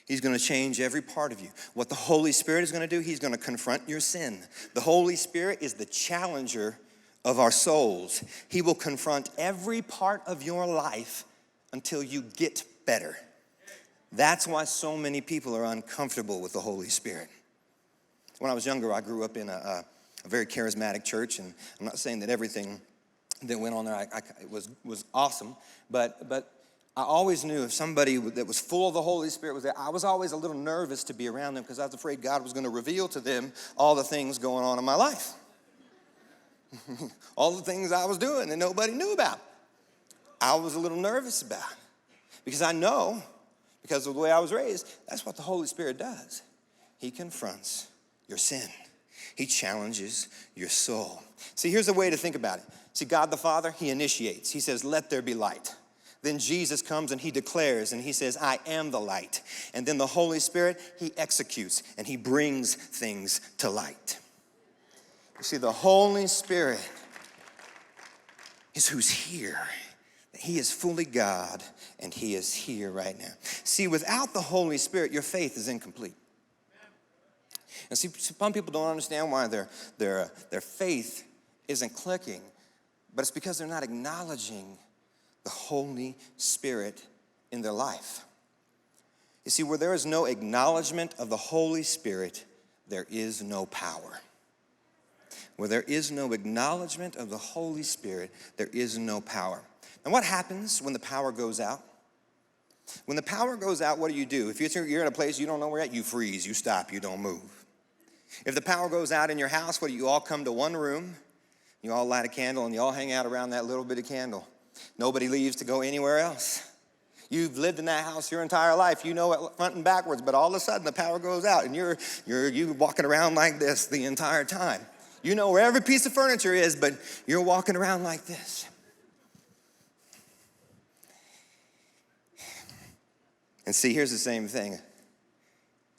He's going to change every part of you. What the Holy Spirit is going to do, he's going to confront your sin. The Holy Spirit is the challenger of our souls. He will confront every part of your life until you get better. That's why so many people are uncomfortable with the Holy Spirit. When I was younger, I grew up in a very charismatic church, and I'm not saying that everything that went on there was awesome, but I always knew if somebody that was full of the Holy Spirit was there, I was always a little nervous to be around them because I was afraid God was going to reveal to them all the things going on in my life. All the things I was doing that nobody knew about. I was a little nervous about it because I know, because of the way I was raised, that's what the Holy Spirit does. He confronts your sin. He challenges your soul. See, here's the way to think about it. See, God the Father, he initiates. He says, let there be light. Then Jesus comes and he declares and he says, I am the light. And then the Holy Spirit, he executes and he brings things to light. You see, the Holy Spirit is who's here. He is fully God and he is here right now. See, without the Holy Spirit, your faith is incomplete. And see, some people don't understand why their faith isn't clicking, but it's because they're not acknowledging the Holy Spirit in their life. You see, where there is no acknowledgement of the Holy Spirit, there is no power. Where there is no acknowledgement of the Holy Spirit, there is no power. And what happens when the power goes out? When the power goes out, what do? If you're in a place you don't know where you're at, you freeze, you stop, you don't move. If the power goes out in your house, what do? You all come to one room, you all light a candle, and you all hang out around that little bit of candle. Nobody leaves to go anywhere else. You've lived in that house your entire life. You know it front and backwards, but all of a sudden the power goes out, and you're walking around like this the entire time. You know where every piece of furniture is, but you're walking around like this. And see, here's the same thing.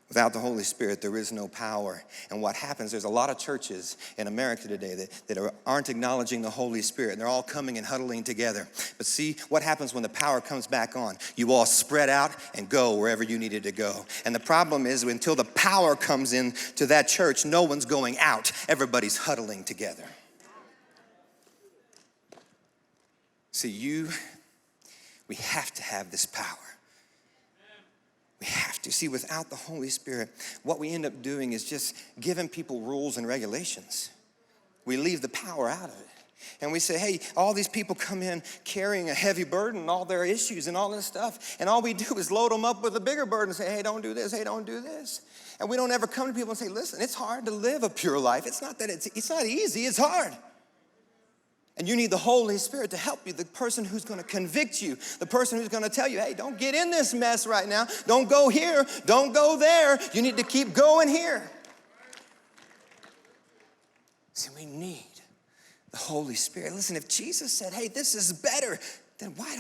Without the Holy Spirit, there is no power. And what happens, there's a lot of churches in America today that aren't acknowledging the Holy Spirit. And they're all coming and huddling together. But see, what happens when the power comes back on? You all spread out and go wherever you needed to go. And the problem is, until the power comes in to that church, no one's going out. Everybody's huddling together. See, we have to have this power. We have to. See, without the Holy Spirit, what we end up doing is just giving people rules and regulations. We leave the power out of it. And we say, hey, all these people come in carrying a heavy burden and all their issues and all this stuff. And all we do is load them up with a bigger burden and say, hey, don't do this, hey, don't do this. And we don't ever come to people and say, listen, it's hard to live a pure life. It's not that it's not easy, it's hard. And you need the Holy Spirit to help you, the person who's going to convict you, the person who's going to tell you, hey, don't get in this mess right now. Don't go here. Don't go there. You need to keep going here. See, we need the Holy Spirit. Listen, if Jesus said, hey, this is better, then why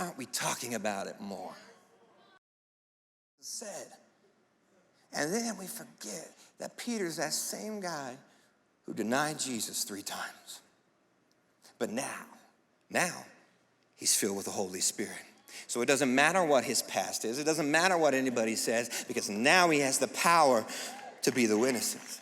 aren't we talking about it more? Said. And then we forget that Peter's that same guy who denied Jesus 3 times. But now, he's filled with the Holy Spirit. So it doesn't matter what his past is. It doesn't matter what anybody says, because now he has the power to be the witnesses.